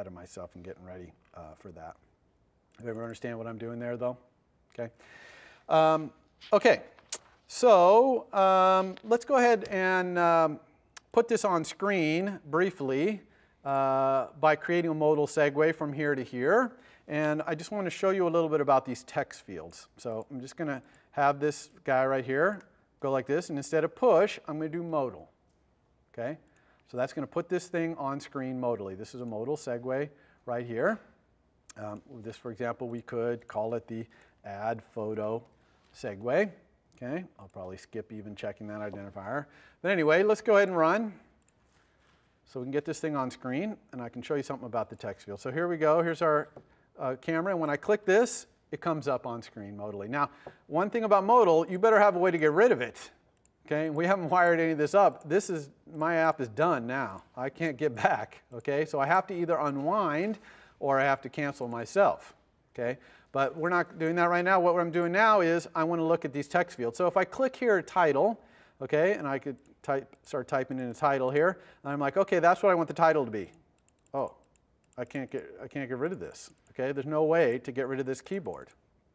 ahead of myself and getting ready for that. You ever understand what I'm doing there, though? Okay. Okay. So let's go ahead and put this on screen briefly by creating a modal segue from here to here. And I just want to show you a little bit about these text fields. So I'm just going to have this guy right here go like this. And instead of push, I'm going to do modal. Okay? So that's going to put this thing on screen modally. This is a modal segue right here. This, for example, we could call it the add photo segue. Okay? I'll probably skip even checking that identifier. But anyway, let's go ahead and run. So we can get this thing on screen, and I can show you something about the text field. So here we go. Here's our camera, and when I click this, it comes up on screen modally. Now, one thing about modal, you better have a way to get rid of it. Okay? We haven't wired any of this up. My app is done now. I can't get back. Okay? So I have to either unwind or I have to cancel myself. Okay? But we're not doing that right now. What I'm doing now is I want to look at these text fields. So if I click here, title, okay, and I could start typing in a title here, and I'm like, okay, that's what I want the title to be. Oh, I can't get rid of this. Okay, there's no way to get rid of this keyboard.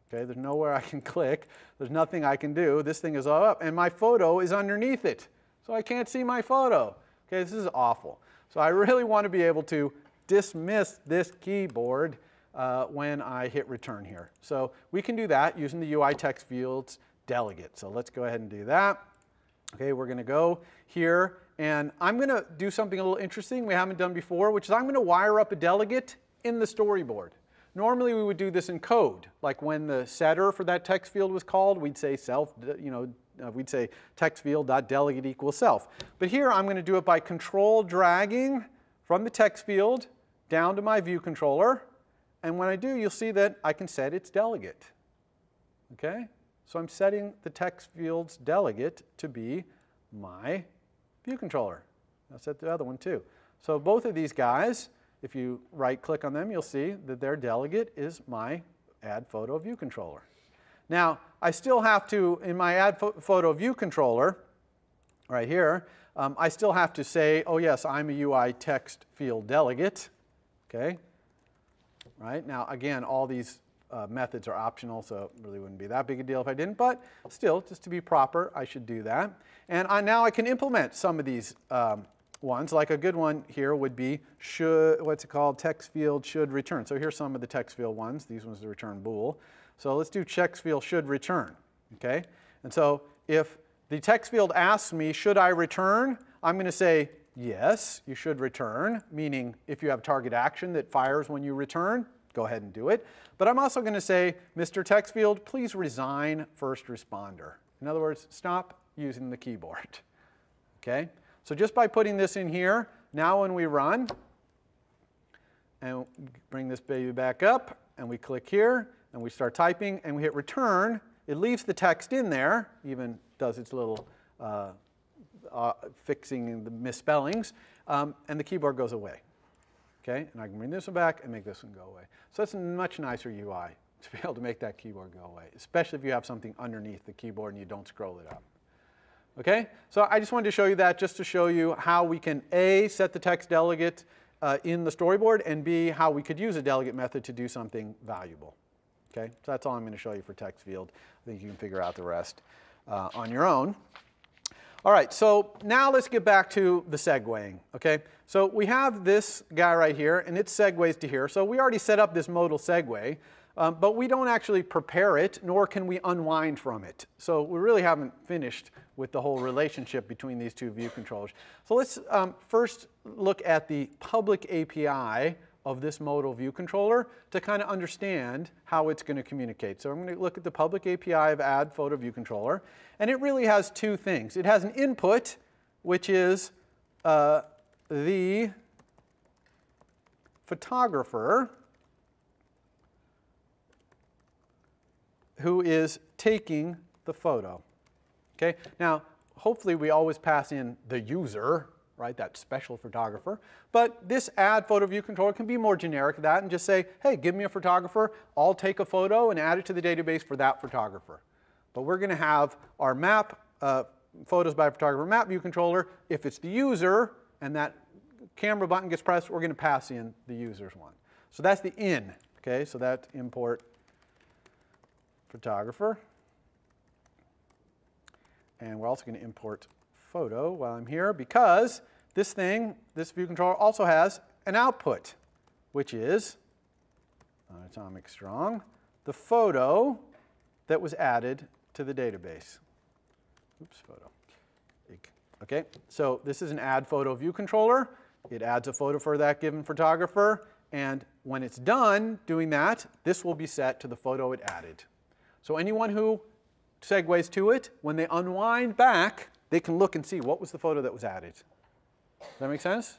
Okay, there's nowhere I can click. There's nothing I can do. This thing is all up, and my photo is underneath it, so I can't see my photo. Okay, this is awful. So I really want to be able to dismiss this keyboard when I hit return here. So we can do that using the UI text fields delegate. So let's go ahead and do that. Okay, we're going to go here, and I'm going to do something a little interesting we haven't done before, which is I'm going to wire up a delegate in the storyboard. Normally we would do this in code, like when the setter for that text field was called, we'd say we'd say text field.delegate equals self. But here I'm going to do it by control dragging from the text field down to my view controller, and when I do, you'll see that I can set its delegate. Okay? So I'm setting the text field's delegate to be my view controller. I'll set the other one too. So both of these guys, if you right-click on them, you'll see that their delegate is my add photo view controller. Now, I still have to, in my add photo view controller, right here, I still have to say, oh yes, I'm a UI text field delegate. Okay? Right? Now, again, all these methods are optional, so it really wouldn't be that big a deal if I didn't. But still, just to be proper, I should do that. And now I can implement some of these ones. Like a good one here would be what's it called? Text field should return. So here's some of the text field ones. These ones to return bool. So let's do text field should return. Okay? And so if the text field asks me, should I return? I'm going to say, yes, you should return, meaning if you have target action that fires when you return, go ahead and do it. But I'm also going to say, Mr. Text Field, please resign first responder. In other words, stop using the keyboard. Okay? So just by putting this in here, now when we run, and bring this baby back up, and we click here, and we start typing, and we hit return, it leaves the text in there, even does its little fixing the misspellings, and the keyboard goes away. Okay? And I can bring this one back and make this one go away. So it's a much nicer UI to be able to make that keyboard go away, especially if you have something underneath the keyboard and you don't scroll it up. Okay? So I just wanted to show you that just to show you how we can A, set the text delegate in the storyboard, and B, how we could use a delegate method to do something valuable. Okay? So that's all I'm going to show you for text field. I think you can figure out the rest on your own. All right, so now let's get back to the segueing. Okay? So we have this guy right here, and it segues to here. So we already set up this modal segue, but we don't actually prepare it, nor can we unwind from it. So we really haven't finished with the whole relationship between these two view controllers. So let's first look at the public API of this modal view controller to kind of understand how it's going to communicate. So I'm going to look at the public API of add photo view controller, and it really has two things. It has an input, which is the photographer who is taking the photo. Okay? Now, hopefully we always pass in the user, right, that special photographer. But this add photo view controller can be more generic than that and just say, hey, give me a photographer, I'll take a photo and add it to the database for that photographer. But we're going to have our map, photos by photographer map view controller. If it's the user and that camera button gets pressed, we're going to pass in the user's one. So that's the in. Okay, so that's import photographer. And we're also going to import photo while I'm here because this thing, this view controller, also has an output, which is atomic strong, the photo that was added to the database. Oops, photo. Okay, so this is an add photo view controller. It adds a photo for that given photographer, and when it's done doing that, this will be set to the photo it added. So anyone who segues to it, when they unwind back, they can look and see what was the photo that was added. Does that make sense,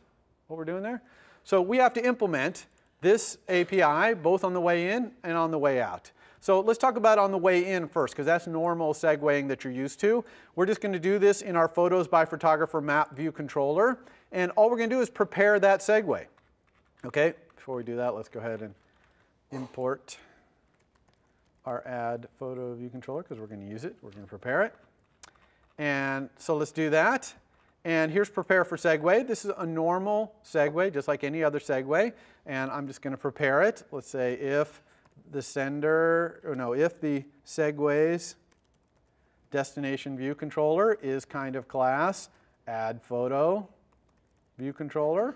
what we're doing there? So we have to implement this API both on the way in and on the way out. So let's talk about on the way in first, because that's normal segueing that you're used to. We're just going to do this in our Photos by Photographer map view controller. And all we're going to do is prepare that segue. Okay, before we do that, let's go ahead and import our add photo view controller, because we're going to use it. We're going to prepare it. And so let's do that. And here's prepare for segue. This is a normal segue, just like any other segue. And I'm just going to prepare it. Let's say if the sender, or no, if the segue's destination view controller is kind of class add photo view controller,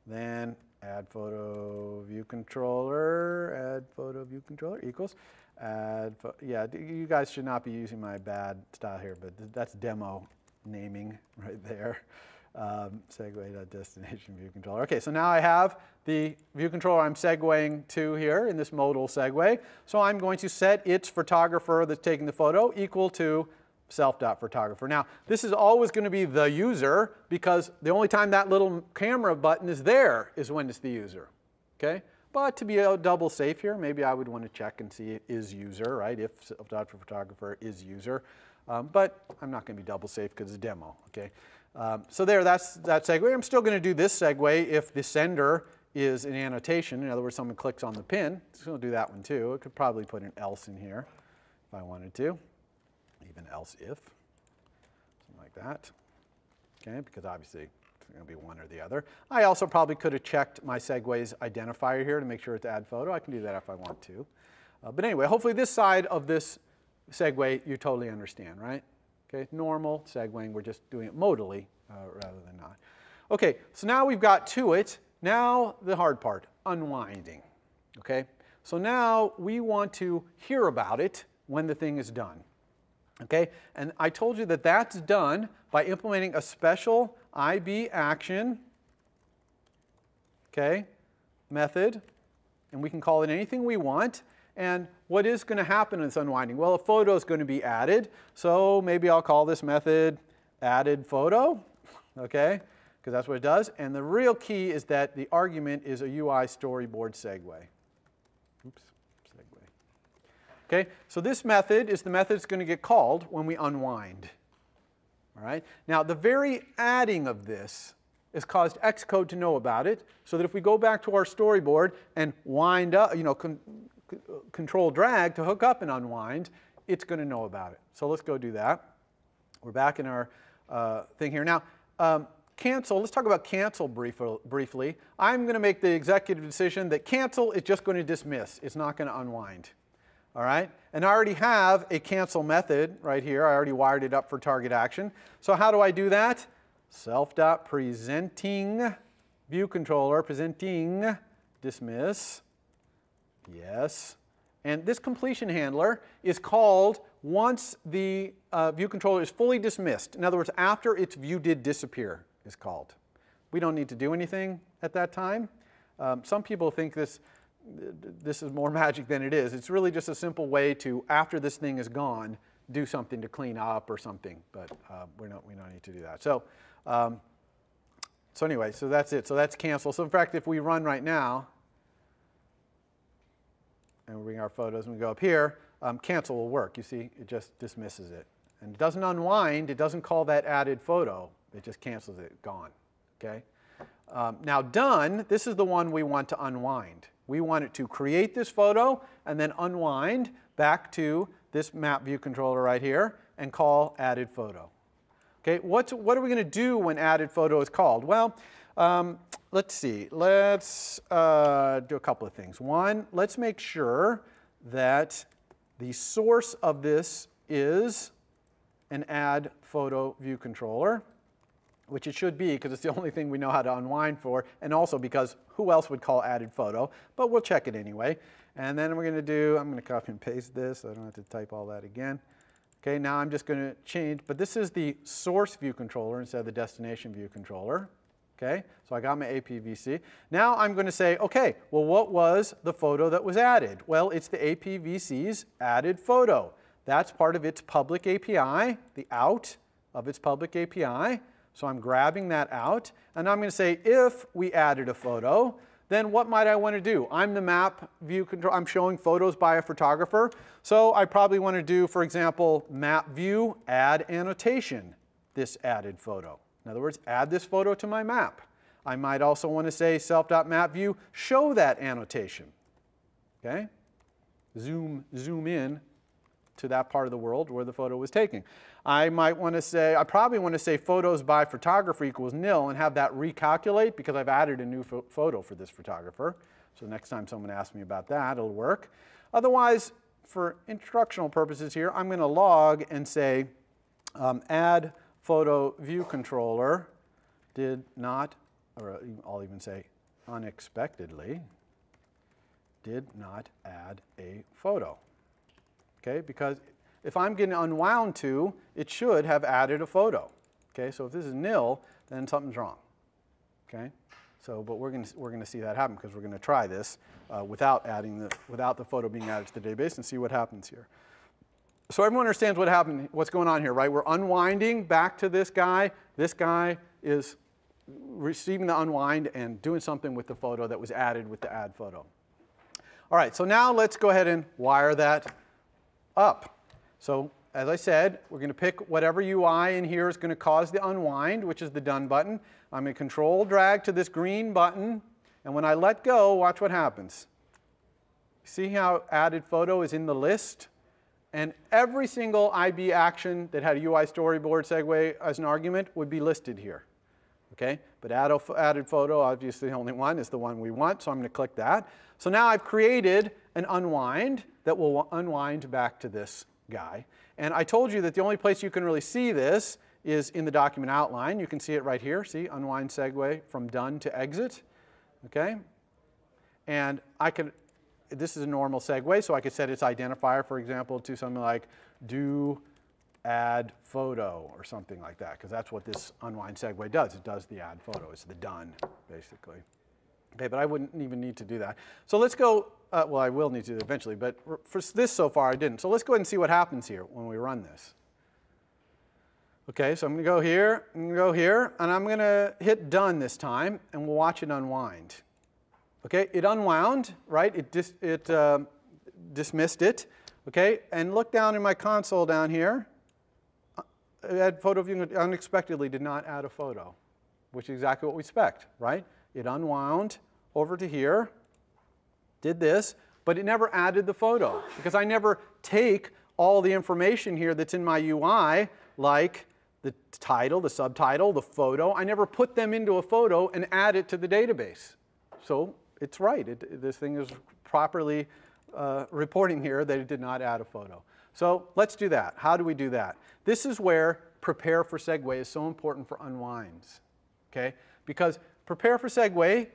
then add photo view controller equals add, yeah, you guys should not be using my bad style here, but that's demo naming right there. Segue.destination view controller. Okay, so now I have the view controller I'm segueing to here in this modal segue. So I'm going to set its photographer that's taking the photo equal to self.photographer. Now, this is always going to be the user because the only time that little camera button is there is when it's the user. Okay? But to be double safe here, maybe I would want to check and see is user, right? If self.photographer is user. But I'm not going to be double safe because it's a demo. Okay? So there, that's that segue. I'm still going to do this segue if the sender is an annotation. In other words, someone clicks on the pin. It's going to do that one too. I could probably put an else in here if I wanted to. Even else if, something like that. Okay, because obviously it's going to be one or the other. I also probably could have checked my segue's identifier here to make sure it's add photo. I can do that if I want to. But anyway, hopefully this side of this segue you totally understand, right? Okay, normal segueing, we're just doing it modally rather than not. Okay, so now we've got to it. Now the hard part, unwinding. Okay, so now we want to hear about it when the thing is done. Okay, and I told you that that's done by implementing a special IB action, okay, method, and we can call it anything we want. And what is going to happen in this unwinding? Well, a photo is going to be added, so maybe I'll call this method added photo, okay, because that's what it does. And the real key is that the argument is a UI storyboard segue. Oops, segue. Okay, so this method is the method that's going to get called when we unwind. All right. Now, the very adding of this has caused Xcode to know about it, so that if we go back to our storyboard and wind up, control drag to hook up and unwind, it's going to know about it. So let's go do that. We're back in our thing here. Now, cancel, let's talk about cancel briefly. I'm going to make the executive decision that cancel is just going to dismiss. It's not going to unwind. All right? And I already have a cancel method right here. I already wired it up for target action. So how do I do that? Self.presenting view controller, presenting dismiss. Yes. And this completion handler is called once the view controller is fully dismissed. In other words, after its view did disappear is called. We don't need to do anything at that time. Some people think this is more magic than it is. It's really just a simple way to, after this thing is gone, do something to clean up or something. But we don't need to do that. So anyway, so that's it. So that's cancel. So in fact, if we run right now, and we bring our photos and we go up here, cancel will work. You see, it just dismisses it. And it doesn't unwind. It doesn't call that added photo. It just cancels it. Gone. Okay? Now done, this is the one we want to unwind. We want it to create this photo and then unwind back to this map view controller right here and call added photo. Okay, what are we going to do when added photo is called? Well, let's see. Let's do a couple of things. One, let's make sure that the source of this is an add photo view controller, which it should be because it's the only thing we know how to unwind for, and also because who else would call added photo, but we'll check it anyway. And then we're going to do, I'm going to copy and paste this so I don't have to type all that again. Okay, now I'm just going to change, but this is the source view controller instead of the destination view controller. Okay, so I got my APVC. Now I'm going to say, okay, well, what was the photo that was added? Well, it's the APVC's added photo. That's part of its public API, the out of its public API. So I'm grabbing that out, and I'm going to say, if we added a photo, then what might I want to do? I'm the map view control. I'm showing photos by a photographer. So I probably want to do, for example, map view, add annotation, this added photo. In other words, add this photo to my map. I might also want to say self.mapView, show that annotation. Okay? Zoom in to that part of the world where the photo was taken. I might want to say, I probably want to say photos by photographer equals nil and have that recalculate because I've added a new photo for this photographer. So next time someone asks me about that, it'll work. Otherwise, for instructional purposes here, I'm going to log and say add photo view controller did not, or I'll even say unexpectedly, did not add a photo. Okay, because if I'm getting unwound to, it should have added a photo. Okay, so if this is nil, then something's wrong. Okay, so but we're going to see that happen because we're going to try this without the photo being added to the database and see what happens here. So everyone understands what's going on here, right? We're unwinding back to this guy. This guy is receiving the unwind and doing something with the photo that was added with the add photo. All right, so now let's go ahead and wire that up. So as I said, we're going to pick whatever UI in here is going to cause the unwind, which is the done button. I'm going to control drag to this green button, and when I let go, watch what happens. See how added photo is in the list? And every single IB action that had a UI storyboard segue as an argument would be listed here. Okay? But added photo, obviously the only one, is the one we want, so I'm going to click that. So now I've created an unwind that will unwind back to this guy. And I told you that the only place you can really see this is in the document outline. You can see it right here. See, unwind segue from done to exit. Okay? And this is a normal segue, so I could set its identifier, for example, to something like do add photo or something like that, because that's what this unwind segue does. It does the add photo. It's the done, basically. Okay, but I wouldn't even need to do that. So let's go, well, I will need to eventually, but for this so far I didn't. So let's go ahead and see what happens here when we run this. Okay, so I'm going to go here, and I'm going to hit done this time, and we'll watch it unwind. Okay, it unwound, right? It dismissed it. Okay, and look down in my console down here. Add photo view unexpectedly did not add a photo, which is exactly what we expect, right? It unwound over to here, did this, but it never added the photo because I never take all the information here that's in my UI, like the title, the subtitle, the photo. I never put them into a photo and add it to the database. So it's right. This thing is properly reporting here that it did not add a photo. So let's do that. How do we do that? This is where prepare for segue is so important for unwinds. Okay? Because prepare for segue